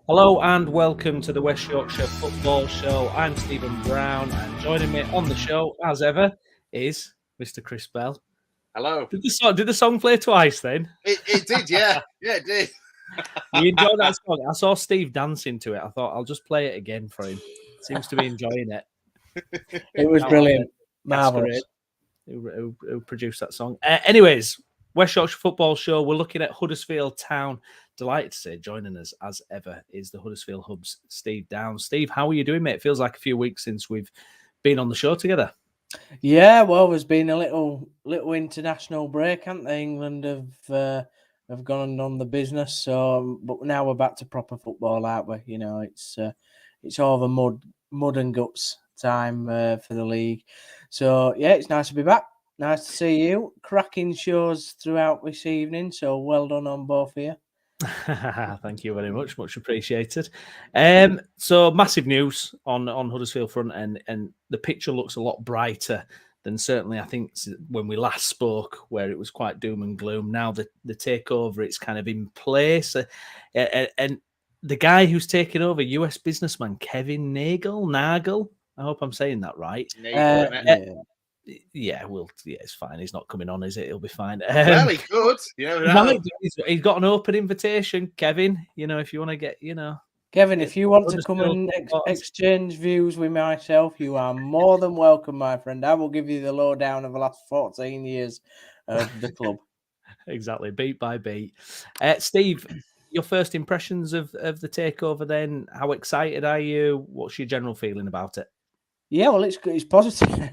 Hello and welcome to the West Yorkshire Football Show. I'm Steven Browne, and joining me on the show, as ever, is Mr. Chris Bell. Hello. Did the song play twice then? It did, yeah. Yeah, it did. You enjoyed that song? I saw Steve dancing to it. I thought I'll just play it again for him. Seems to be enjoying it. It was brilliant. Marvellous. Who produced that song. Anyways, West Yorkshire Football Show. We're looking at Huddersfield Town. Delighted to say joining us as ever is the Huddersfield Hub's Steve Downs. Steve, how are you doing, mate? It feels like a few weeks since we've been on the show together. Yeah, well, there's been a little international break, haven't they? England have gone on the business, so but now we're back to proper football, aren't we? You know, it's all the mud and guts time for the league. So yeah, it's nice to be back. Nice to see you. Cracking shows throughout this evening, so well done on both of you. Thank you very much. Much appreciated. So massive news on Huddersfield front, and the picture looks a lot brighter than certainly I think when we last spoke, where it was quite doom and gloom. Now the takeover, it's kind of in place, and the guy who's taken over, US businessman Kevin Nagel. I hope I'm saying that right. Yeah, it's fine. He's not coming on, is it? He'll be fine. Well, he could. He's got an open invitation, Kevin. You know, if you want to get, Kevin, if you want to come and exchange views with myself, you are more than welcome, my friend. I will give you the lowdown of the last 14 years of the club. Exactly, beat by beat. Steve, your first impressions of the takeover then? How excited are you? What's your general feeling about it? Yeah, well, it's positive.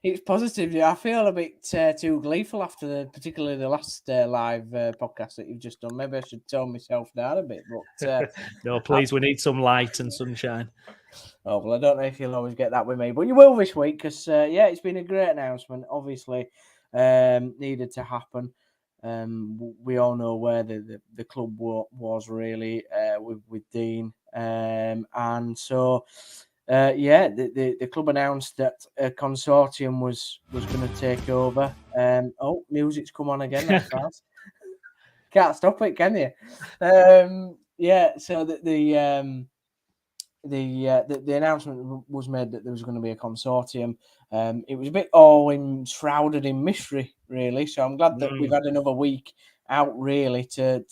It's positive. I feel a bit too gleeful after particularly the last live podcast that you've just done. Maybe I should tone myself down a bit. But no, please, we need some light and sunshine. Oh, well, I don't know if you'll always get that with me, but you will this week because, yeah, it's been a great announcement. Obviously, needed to happen. We all know where the club was really with Dean. And so... the club announced that a consortium was going to take over. Music's come on again. That's fast. Can't stop it, can you? So the announcement was made that there was going to be a consortium. It was a bit all shrouded in mystery, really. So I'm glad that we've had another week out, really, to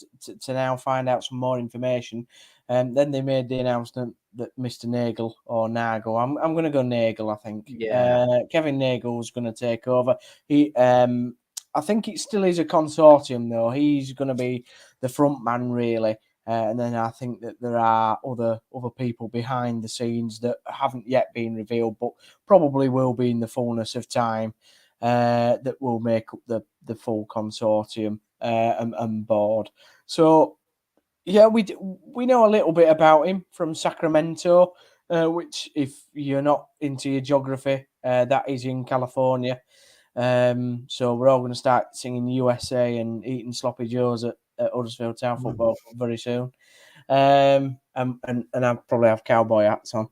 now find out some more information. Then they made the announcement that Mr. Nagel or Nagel, I'm going to go Nagel, I think. Yeah. Kevin Nagel's going to take over. I think it still is a consortium, though. He's going to be the front man, really. And then I think that there are other people behind the scenes that haven't yet been revealed, but probably will be in the fullness of time, that will make up the full consortium and board. So, yeah, we know a little bit about him from Sacramento, which, if you're not into your geography, that is in California. So we're all going to start singing USA and eating sloppy joes at Huddersfield Town Football Club very soon. And I'll probably have cowboy hats on.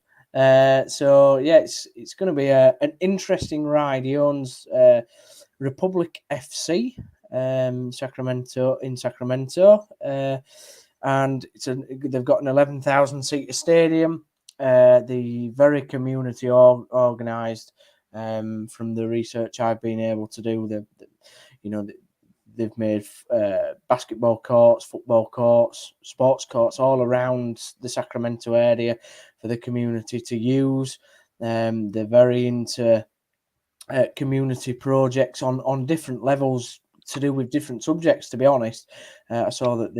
So yeah, it's going to be an interesting ride. He owns Republic FC, Sacramento, and they've got an 11,000 seater stadium. The very community organised. From the research I've been able to do, they've made basketball courts, football courts, sports courts all around the Sacramento area for the community to use. They're very into community projects on different levels to do with different subjects. To be honest, I saw that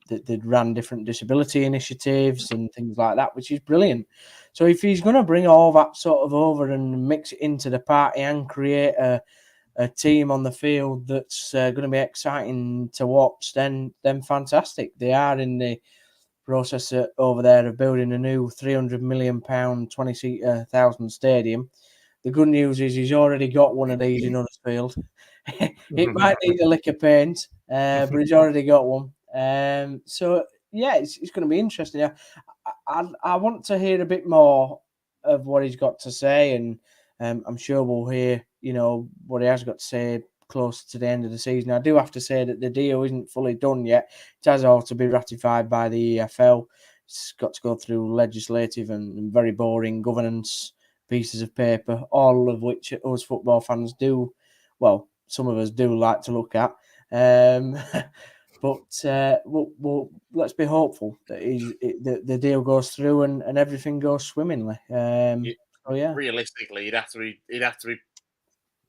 they'd ran different disability initiatives and things like that, which is brilliant. So if he's going to bring all that sort of over and mix it into the party and create a team on the field that's going to be exciting to watch, then fantastic. They are in the process over there of building a new £300 million 20,000 stadium. The good news is he's already got one of these in Huddersfield. It might need a lick of paint, but he's already got one. So yeah, it's going to be interesting. I want to hear a bit more of what he's got to say, and I'm sure we'll hear what he has got to say close to the end of the season. I do have to say that the deal isn't fully done yet. It has all to be ratified by the EFL. It's got to go through legislative and very boring governance pieces of paper, all of which us football fans do. Well, some of us do like to look at. But we'll let's be hopeful that the deal goes through and everything goes swimmingly. Realistically, he'd have to be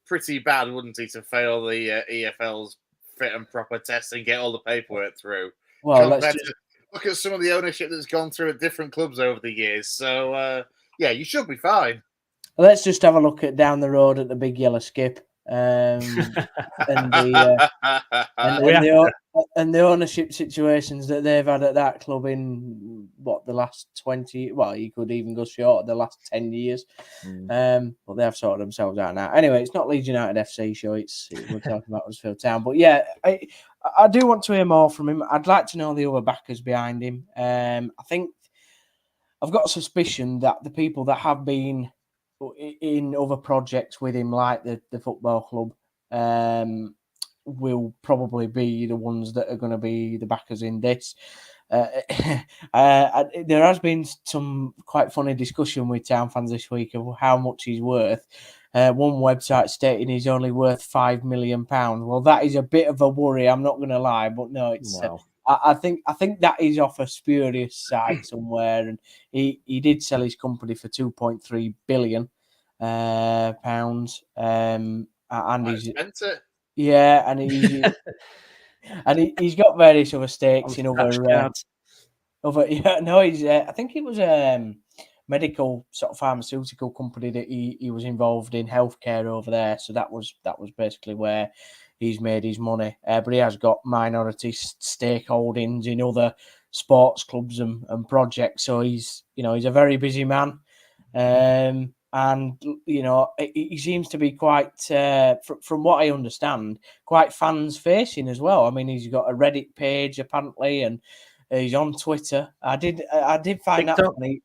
pretty bad, wouldn't he, to fail the EFL's fit and proper test and get all the paperwork through. Well, look at some of the ownership that's gone through at different clubs over the years. So you should be fine. Let's just have a look at down the road at the big yellow skip. And the ownership situations that they've had at that club in the last 20, you could even go short, the last 10 years. But they have sorted themselves out now. Anyway, it's not Leeds United FC show, we're talking about Huddersfield Town. But yeah, I do want to hear more from him. I'd like to know the other backers behind him. I think I've got a suspicion that the people that have been in other projects with him, like the football club, will probably be the ones that are going to be the backers in this. There has been some quite funny discussion with Town fans this week of how much he's worth. One website stating he's only worth £5 million. Well, that is a bit of a worry, I'm not going to lie, but no, it's. Wow. I think that is off a spurious site somewhere, and he did sell his company for £2.3 billion pounds. And he's and he's and he's got various other stakes in other. I think it was medical sort of pharmaceutical company that he was involved in healthcare over there. So that was basically where he's made his money, but he has got minority stakeholdings in other sports clubs and projects. So he's a very busy man, and he seems to be quite, from what I understand, quite fans facing as well. I mean, he's got a Reddit page apparently, and he's on Twitter. I did find TikTok. that funny.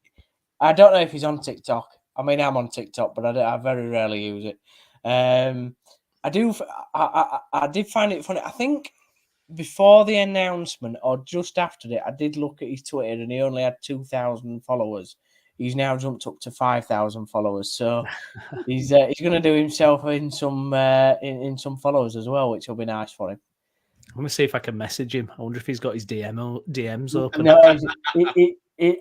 I don't know if he's on TikTok. I mean, I'm on TikTok, but I very rarely use it. I did find it funny. I think before the announcement or just after it, I did look at his Twitter and he only had 2,000 followers. He's now jumped up to 5,000 followers. So he's going to do himself in some followers as well, which will be nice for him. I'm going to see if I can message him. I wonder if he's got his DMs open. No,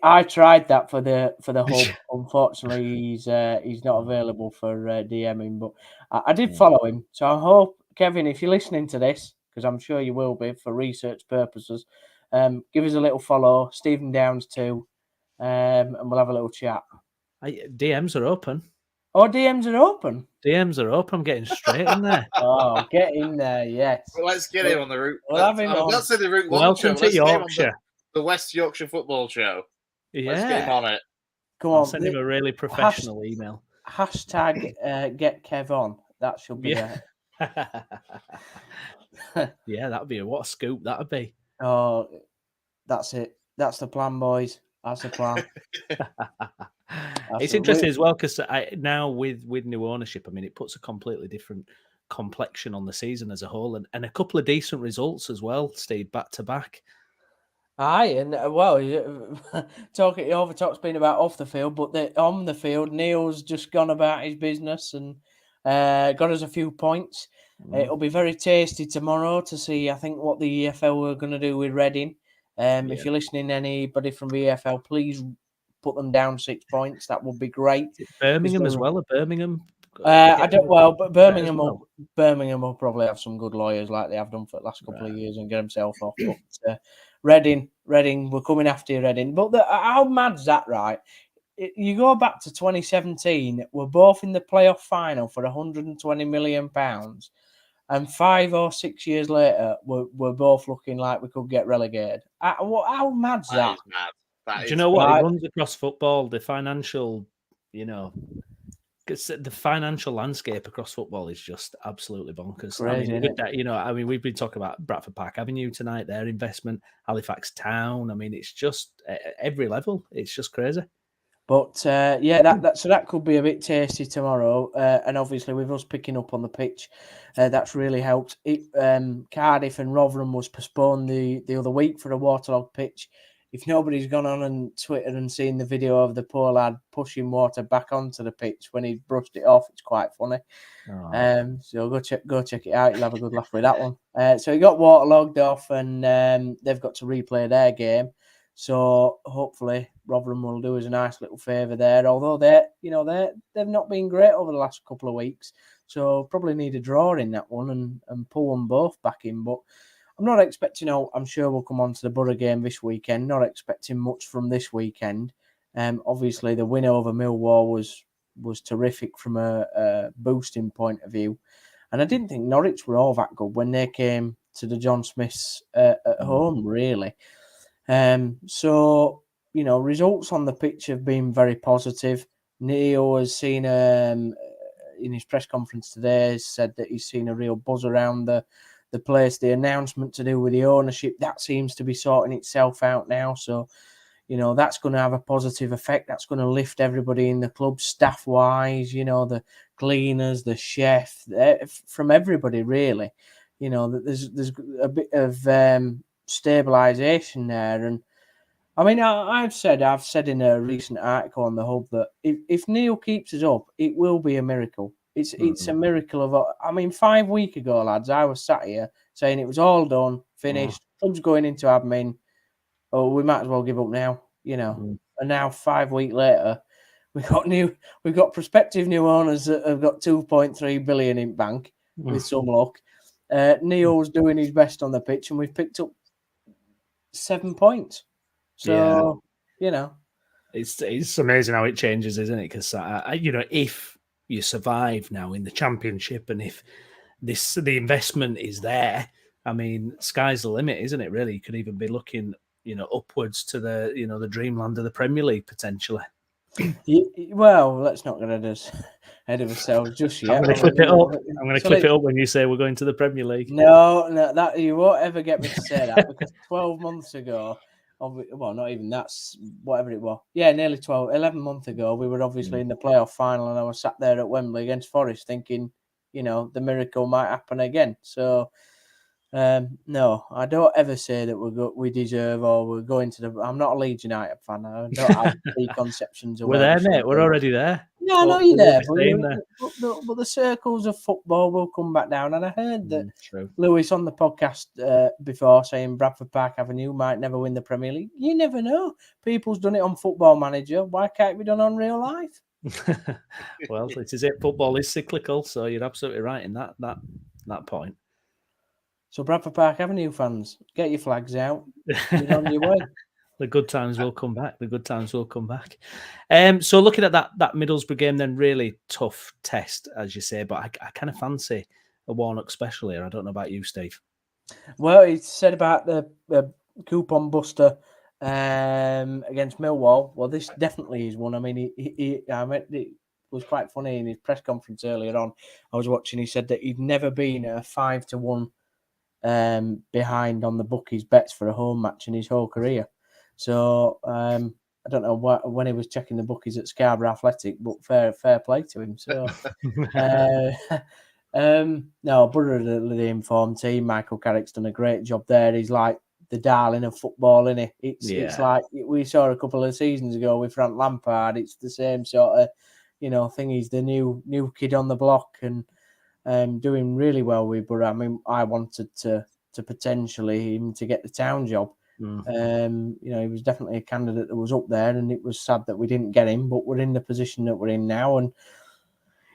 I tried that for the hub. Unfortunately, he's not available for DMing, but I did follow him. So I hope, Kevin, if you're listening to this, because I'm sure you will be for research purposes, give us a little follow. Steven Downs too, and we'll have a little chat. DMs are open. Oh, DMs are open. DMs are open. I'm getting straight in there. Oh, get in there, yes. Well, let's get him on the route. We'll have him on. Let's say the route. Welcome to Yorkshire. The West Yorkshire Football Show. Yeah. Let's get him on it. Come on. I'll send him a really professional email. Hashtag get Kev on. That should be there. Yeah, that'd be what a scoop that'd be. Oh, that's it. That's the plan, boys. That's the plan. It's interesting as well because now with new ownership, I mean, it puts a completely different complexion on the season as a whole, and a couple of decent results as well, Steve, back to back. Aye, and talk's been about off the field, but on the field, Neil's just gone about his business and got us a few points. It'll be very tasty tomorrow to see, I think, what the EFL are going to do with Reading. If you're listening, anybody from the EFL, please put them down 6 points. That would be great. Birmingham as well. Birmingham. But Birmingham will probably have some good lawyers like they have done for the last couple of years and get themselves off. But Reading, we're coming after you, Reading. But how mad's that, right? You go back to 2017, we're both in the playoff final for £120 million. And 5 or 6 years later, we're both looking like we could get relegated. How mad's that? That is mad. Do you know what? It runs across football. The financial, the financial landscape across football is just absolutely bonkers. Crazy, I mean, we've been talking about Bradford Park Avenue tonight, their investment, Halifax Town. I mean, it's just at every level. It's just crazy. But that could be a bit tasty tomorrow. And obviously, with us picking up on the pitch, that's really helped. Cardiff and Rotherham was postponed the other week for a waterlogged pitch. If nobody's gone on Twitter and seen the video of the poor lad pushing water back onto the pitch when he brushed it off, it's quite funny. Oh. So go check it out. You'll have a good laugh with that one. So he got waterlogged off, and they've got to replay their game. So hopefully Rotherham will do us a nice little favour there. Although they've not been great over the last couple of weeks, so probably need a draw in that one and pull them both back in. But I'm not expecting. I'm sure we'll come on to the Boro game this weekend. Not expecting much from this weekend. Obviously the win over Millwall was terrific from a boosting point of view, and I didn't think Norwich were all that good when they came to the John Smiths at home. Really. So, results on the pitch have been very positive. Neil has seen, in his press conference today, has said that he's seen a real buzz around the place. The announcement to do with the ownership, that seems to be sorting itself out now. So, that's going to have a positive effect. That's going to lift everybody in the club, staff-wise, the cleaners, the chef, from everybody, really. There's a bit of stabilisation there. And I mean, I've said in a recent article on the Hub that if Neil keeps us up, it will be a miracle. It's a miracle of. I mean, 5 weeks ago, lads, I was sat here saying it was all done, finished. Club's going into admin. Oh, we might as well give up now, And now 5 weeks later, we've got prospective new owners that have got 2.3 billion in bank with some luck. Neil's doing his best on the pitch, and we've picked up 7 points. So, it's amazing how it changes, isn't it? Because if you survive now in the Championship, and if the investment is there, I mean, sky's the limit, isn't it? Really, you could even be looking, upwards to the dreamland of the Premier League potentially. Well, let's not get ahead of ourselves just yet. I'm going to clip it up. I'm going to clip it up when you say we're going to the Premier League. No, that you won't ever get me to say that, because 12 months ago, well, not even that's whatever it was. Yeah, nearly 11 months ago, we were obviously in the playoff final, and I was sat there at Wembley against Forest thinking, the miracle might happen again. So, no, I don't ever say that we deserve or we're going to the. I'm not a Leeds United fan. I don't have preconceptions. We're there, mate. We're already there. No, I know you're there, but the circles of football will come back down. And I heard that Lewis on the podcast before saying Bradford Park Avenue might never win the Premier League. You never know. People's done it on Football Manager. Why can't it be done on real life? Well, it is it. Football is cyclical, so you're absolutely right in that point. So Bradford Park Avenue fans, get your flags out. You're on your way. The good times will come back. So looking at that Middlesbrough game, then really tough test, as you say. But I kind of fancy a Warnock special here. I don't know about you, Steve. Well, he said about the coupon buster against Millwall. Well, this definitely is one. I mean, it was quite funny in his press conference earlier on. I was watching. He said that he'd never been a 5-1 behind on the bookies bets for a home match in his whole career. So I don't know when he was checking the bookies at Scarborough Athletic, but fair play to him. So no, Boro, the informed team. Michael Carrick's done a great job there. He's like the darling of football, isn't he? It's like we saw a couple of seasons ago with Frank Lampard. It's the same sort of thing. He's the new kid on the block and doing really well with Boro. I mean, I wanted to potentially him to get the town job. He was definitely a candidate that was up there, and it was sad that we didn't get him, but we're in the position that we're in now, and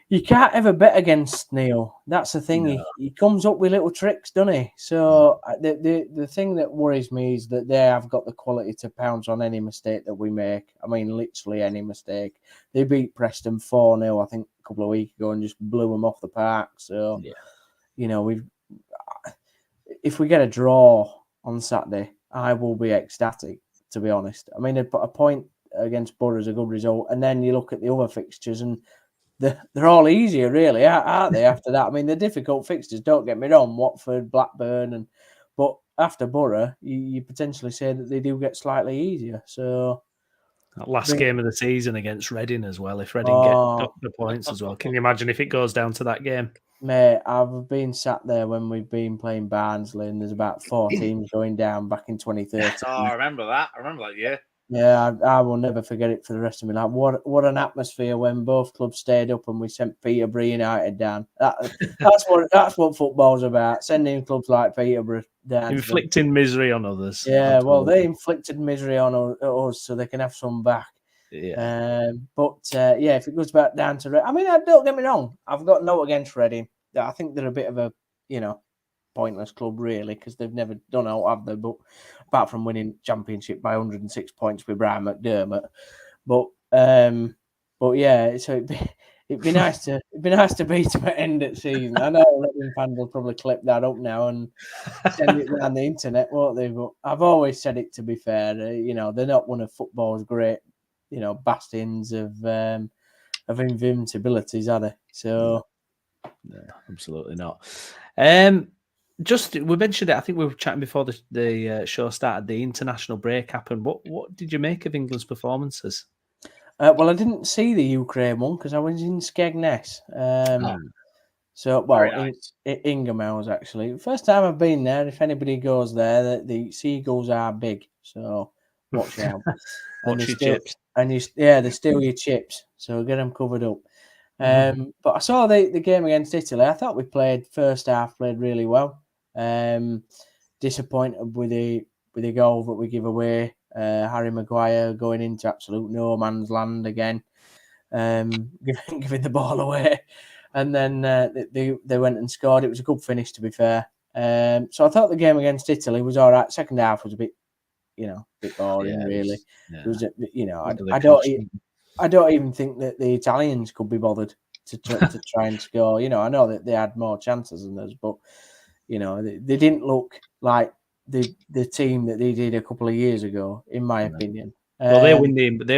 you can't ever bet against Neil. That's the thing. No. He comes up with little tricks, doesn't he? So the thing that worries me is that they have got the quality to pounce on any mistake that we make. I mean, literally any mistake. They beat Preston 4-0, I think, a couple of weeks ago and just blew them off the park. So, if we get a draw on Saturday, I will be ecstatic, to be honest. I mean, a point against Boro is a good result. And then you look at the other fixtures and they're all easier, really, aren't they, after that? I mean, they're difficult fixtures, don't get me wrong, Watford, Blackburn, but after Boro, you potentially say that they do get slightly easier. So, That last game of the season against Reading as well. If Reading get the points as well, can you imagine if it goes down to that game? Mate, I've been sat there when we've been playing Barnsley, and there's about 4 teams going down back in 2013. Oh, I remember that. Yeah. Yeah, I will never forget it for the rest of my life. What an atmosphere when both clubs stayed up and we sent Peterborough United down. That's what football's about. Sending clubs like Peterborough down. Inflicting misery on others. Yeah, well, they inflicted misery on us so they can have some back. Yeah. Yeah, if it goes back down to Reading, I mean, don't get me wrong. I've got no against Reading. I think they're a bit of a, pointless club, really, because they've never done out, have they? But apart from winning championship by 106 points with Brian McDermott, but yeah, so it'd be nice to beat them at end of season. I know Reading fans will probably clip that up now and send it around the internet, won't they? But I've always said it. To be fair, they're not one of football's great, bastions of invincibilities, are they? So, no, absolutely not. We mentioned it. I think we were chatting before the show started. The international break happened. What did you make of England's performances? Well, I didn't see the Ukraine one because I was in Skegness. Nice. In Ingermouth actually. First time I've been there. If anybody goes there, the seagulls are big, so watch out. Watch your chips. They steal your chips, so get them covered up. But I saw the game against Italy. I thought first half played really well. Disappointed with the goal that we give away. Harry Maguire going into absolute no man's land again, giving the ball away, and then they went and scored. It was a good finish, to be fair. So I thought the game against Italy was all right. Second half was a bit boring, really. It was I don't even think that the Italians could be bothered to try and score. I know that they had more chances than us, but they didn't look like the team that they did a couple of years ago, in my opinion. Well, they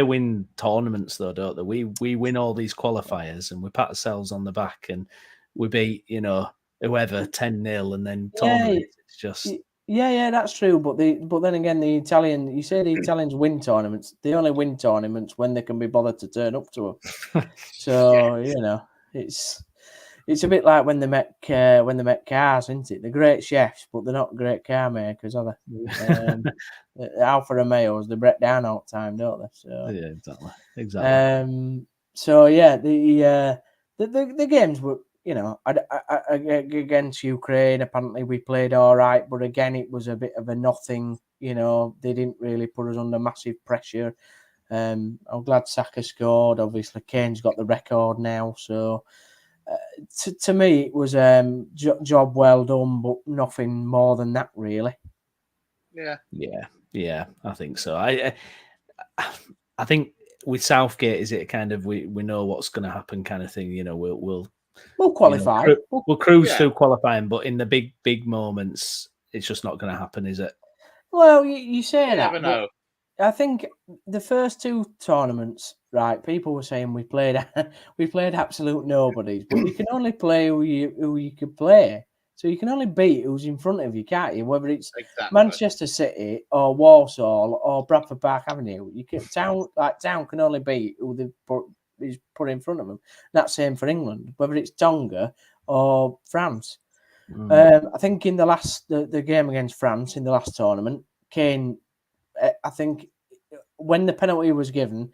win tournaments though, don't they? We win all these qualifiers and we pat ourselves on the back and we beat whoever 10-0 and then tournaments. It's just. Yeah, that's true. But then again, you say the Italians win tournaments. They only win tournaments when they can be bothered to turn up to them. So it's a bit like when they make cars, isn't it? They're great chefs, but they're not great car makers, are they? Alfa Romeos, they break down all the time, don't they? So yeah, exactly. So yeah, the games were. Against Ukraine, apparently we played all right, but again, it was a bit of a nothing. They didn't really put us under massive pressure. I'm glad Saka scored. Obviously, Kane's got the record now. So, to me, it was job well done, but nothing more than that, really. Yeah. I think so. I think with Southgate, is it kind of we know what's going to happen, kind of thing. We'll qualify. We'll cruise through qualifying, but in the big moments, it's just not going to happen, is it? Well, you say that. Never know. I think the first 2 tournaments, right? People were saying we played absolute nobodies, but you can only play who you could play. So you can only beat who's in front of you, can't you? Whether it's Manchester City or Walsall or Bradford Park Avenue, Town can only beat who is put in front of them. That's same for England, whether it's Tonga or France. I think in the game against France in the last tournament, Kane, I think when the penalty was given,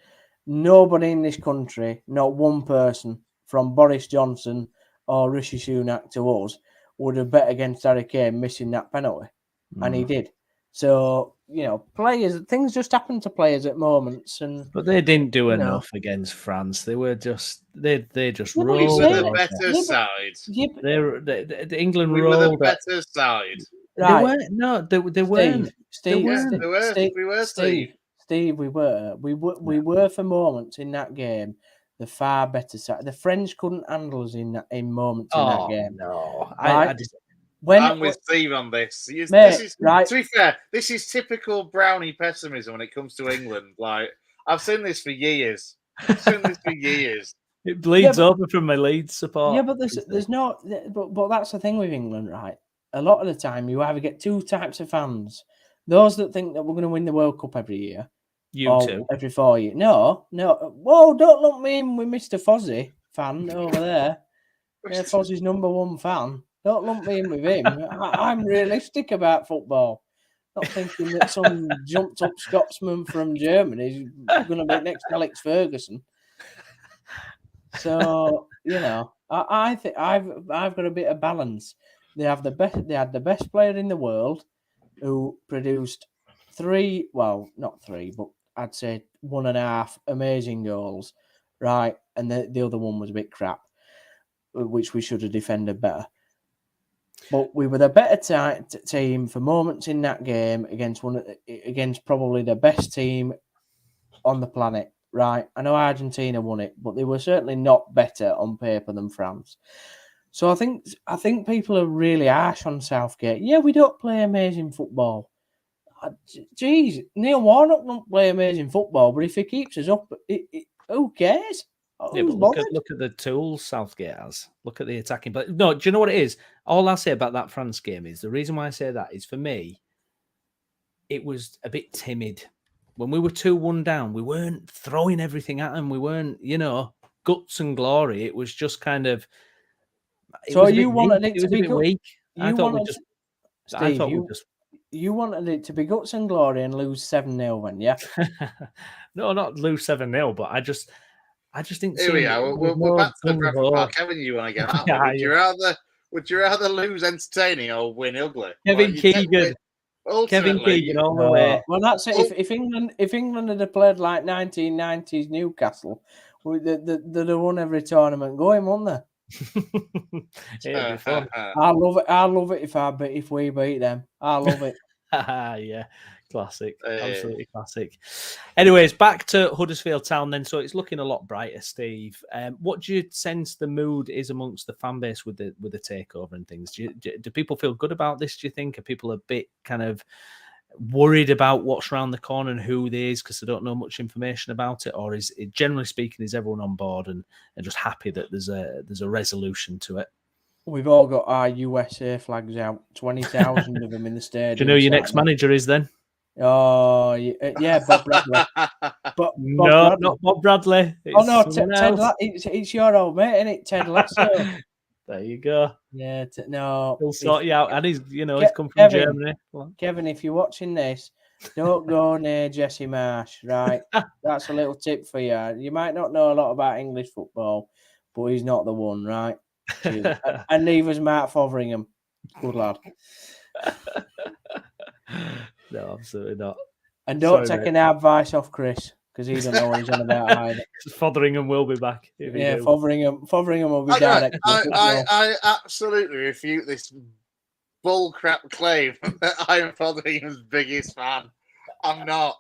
nobody in this country, not one person from Boris Johnson or Rishi Sunak to us, would have bet against Harry Kane missing that penalty. And he did. So, things just happen to players at moments, but they didn't do enough against France. They were just they just rolled. We were the better side. England we rolled. We were the better side. Right. They weren't. No, they weren't. Steve, we were. Steve, we were. We were for moments in that game. The far better side. The French couldn't handle us in moments in that game. No, right? I'm with Steve on this. To be fair, this is typical Brownie pessimism when it comes to England. Like, I've seen this for years. It bleeds over from my Leeds support. Yeah, but there's no. But that's the thing with England, right? A lot of the time, you either get 2 types of fans: those that think that we're going to win the World Cup every year, You too. Every 4 years. No. Whoa, don't lump me in with Mr. Fozzie fan over there. Fozzie's #1 fan. Don't lump me in with him. I'm realistic about football. Not thinking that some jumped up Scotsman from Germany is going to be next Alex Ferguson. So, I think I've got a bit of balance. They had the best player in the world who produced 3, well, not 3, but I'd say 1.5 amazing goals, right? And the other one was a bit crap, which we should have defended better. But we were the better team for moments in that game against probably the best team on the planet, right? I know Argentina won it, but they were certainly not better on paper than France. So I think people are really harsh on Southgate. Yeah, we don't play amazing football. Jeez, Neil Warnock don't play amazing football, but if he keeps us up, who cares? Yeah, but look at the tools Southgate has. Look at the attacking. But no, do you know what it is? All I'll say about that France game is the reason why I say that is for me, it was a bit timid. When we were 2-1 down, we weren't throwing everything at them. We weren't, guts and glory. It was just kind of. So you wanted it to be weak. You wanted it to be guts and glory and lose 7-0 then, yeah? No, not lose 7-0, but I just didn't. Here we are. We're back to the Bradford Park. Kevin, you want to get out? Would you rather lose entertaining or win ugly? Kevin Keegan. Kevin Keegan all the way. Well, that's it. If England had played like 1990s Newcastle, they'd have won every tournament going, wouldn't they? It'd be fun. I love it if we beat them. I love it. Yeah, classic, absolutely classic. Anyways, back to Huddersfield Town then. So it's looking a lot brighter, Steve. What do you sense the mood is amongst the fan base with the takeover and things? Do people feel good about this? Do you think are people a bit kind of worried about what's around the corner and who it is because they don't know much information about it, or is it, generally speaking, is everyone on board and just happy that there's a resolution to it? We've all got our USA flags out, 20,000 of them in the stadium. Do you know who your next manager is then? Oh, yeah, Bob Bradley. Not Bob Bradley. It's your old mate, isn't it, Ted Lasso? There you go. Yeah, no. He'll sort you out, and he's come from Germany. Kevin, if you're watching this, don't go near Jesse Marsh, right? That's a little tip for you. You might not know a lot about English football, but he's not the one, right? And neither's Mark Fotheringham. Good lad. No, absolutely not. And don't take any advice off Chris, because he don't know what he's on about either. Fotheringham will be back. Yeah, Fotheringham will be direct. I absolutely refute this bullcrap claim that I am Fotheringham's biggest fan. I'm not.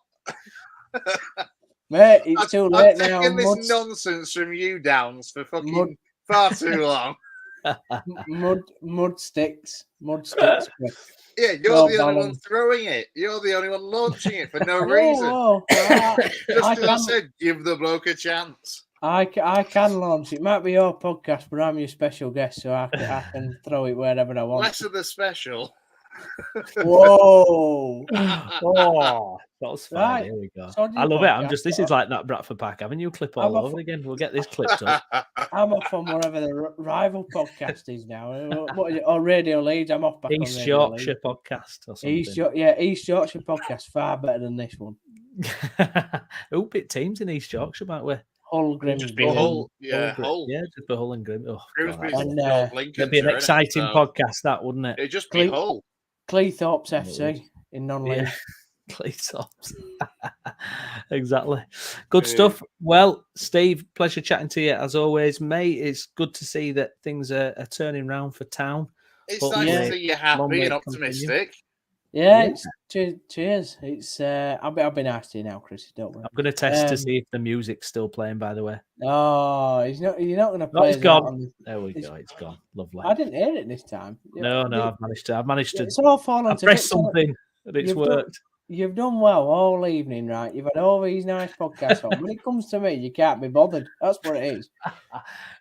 Mate, it's too late now. I'm taking this nonsense from you, Downs, for fucking far too long. Mud sticks. Yeah, you're the only one throwing it. You're the only one launching it for no reason. Just as I said, give the bloke a chance. I can launch it. It might be your podcast, but I'm your special guest, so I can throw it wherever I want. Less of the special. Whoa! Oh, that was fun. Right. Here we go. I love it. This is like that Bradford Pack. Haven't you clip all over again? We'll get this clipped up. I'm off on whatever the rival podcast is now. What is it? Or Radio Leeds. I'm off back on East Yorkshire podcast or something. East Yorkshire podcast. Far better than this one. Who bit teams in East Yorkshire, by the way? Hull, Grimsby. Hull. Yeah, Hull. Yeah, just be Hull and Grimsby. Oh, it'd be an exciting podcast, that, wouldn't it? It'd just be Hull. Cleethorpes FC in non-league. Yeah. Cleethorpes. Exactly. Good stuff. Well, Steve, pleasure chatting to you as always, mate. It's good to see that things are turning round for Town. It's nice to see you happy and optimistic. Yeah. Cheers. It's I'll be nice to you now, Chris. Don't worry. I'm going to test to see if the music's still playing. By the way. Oh, you're not going to play. It's gone. There we go. It's gone. Lovely. I didn't hear it this time. No. I've managed to. It's all fallen to press something, and it's worked. You've done well all evening, right? You've had all these nice podcasts on. When it comes to me, you can't be bothered. That's what it is.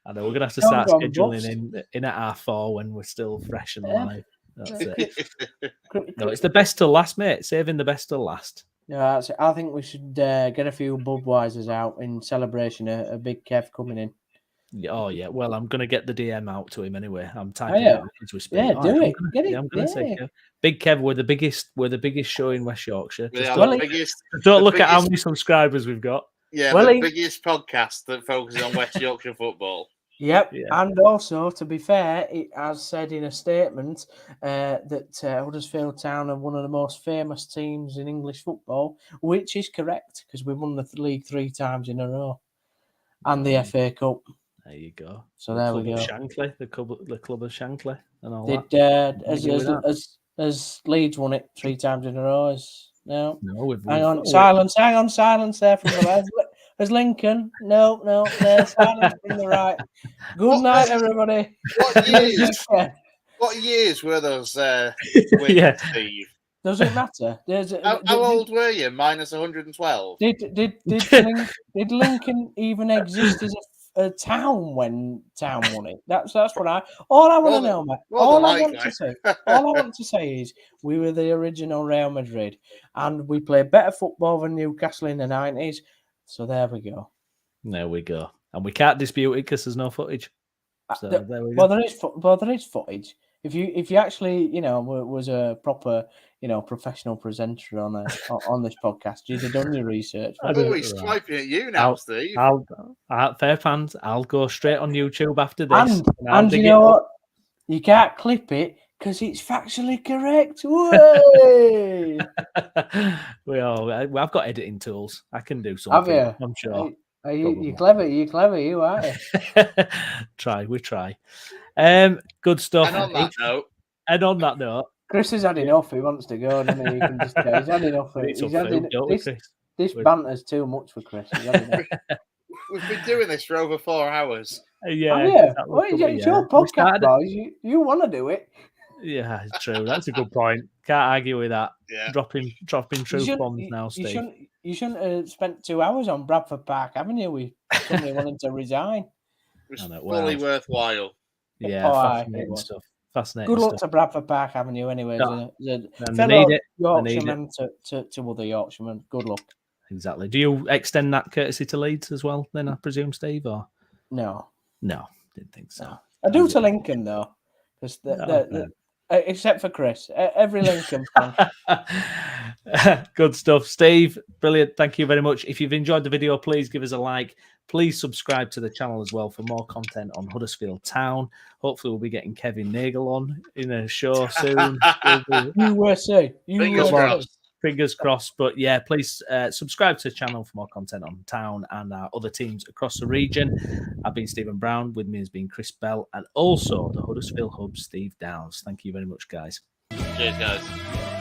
I know. We're going to have to start scheduling in at 4:30 when we're still fresh and alive. That's it. No, it's the best till last, mate. Saving the best till last. No, I think we should get a few Budweisers out in celebration of Big Kev coming in. Oh yeah, well I'm gonna get the DM out to him anyway. I'm typing yeah. it as we speak. Yeah, do it. Get it. I'm gonna say Big Kev, we're the biggest show in West Yorkshire. Just don't look at how many subscribers we've got. Yeah, the biggest podcast that focuses on West Yorkshire football. Yep, yeah. And also, to be fair, it has said in a statement that Huddersfield Town are one of the most famous teams in English football, which is correct because we won the league 3 times in a row and the FA Cup. There you go. So there we go. Shankly, the club of Shankly, and all that. As Leeds won it 3 times in a row. No, hang on, silence there from the left. As Lincoln, no, silence from the right. Good night, everybody. What years were those wins, Steve? Does it matter? How old were you? Minus 112. Did Lincoln even exist as a town when Town won it? That's what all I want to know, mate. All I want to say is we were the original Real Madrid, and we played better football than Newcastle in the 90s. So there we go. There we go. And we can't dispute it because there's no footage. So there we go. There is footage. If you actually, was a proper, professional presenter on this podcast, you'd have done your research. He's swiping at you now, Steve. Fair fans, I'll go straight on YouTube after this. And you know what? You can't clip it because it's factually correct. I've got editing tools. I can do something. Have you? I'm sure. You're clever. You're clever. You are. We try. Good stuff. And on that note, Chris has had enough. He wants to go, doesn't he? You can just he's had enough. This banter's too much for Chris. We've been doing this for over 4 hours. Yeah. It's your podcast, boys. You want to do it. Yeah, it's true. That's a good point. Can't argue with that. Yeah. Dropping truth bombs now, Steve. You shouldn't have spent 2 hours on Bradford Park, haven't you? We somebody wanted to resign. It was fully worthwhile. Yeah, fascinating stuff. Fascinating. Good luck to Bradford Park Avenue, anyway. Fellow Yorkshireman to other Yorkshiremen. Good luck. Exactly. Do you extend that courtesy to Leeds as well? Then I presume, Steve, or no, didn't think so. I do to Lincoln though, because except for Chris, every Lincoln fan. Good stuff, Steve. Brilliant. Thank you very much. If you've enjoyed the video, please give us a like. Please subscribe to the channel as well for more content on Huddersfield Town. Hopefully, we'll be getting Kevin Nagel on in a show soon. USA. Fingers crossed. But yeah, please subscribe to the channel for more content on Town and our other teams across the region. I've been Steven Browne. With me has been Chris Bell and also the Huddersfield Hub, Steve Downs. Thank you very much, guys. Cheers, guys.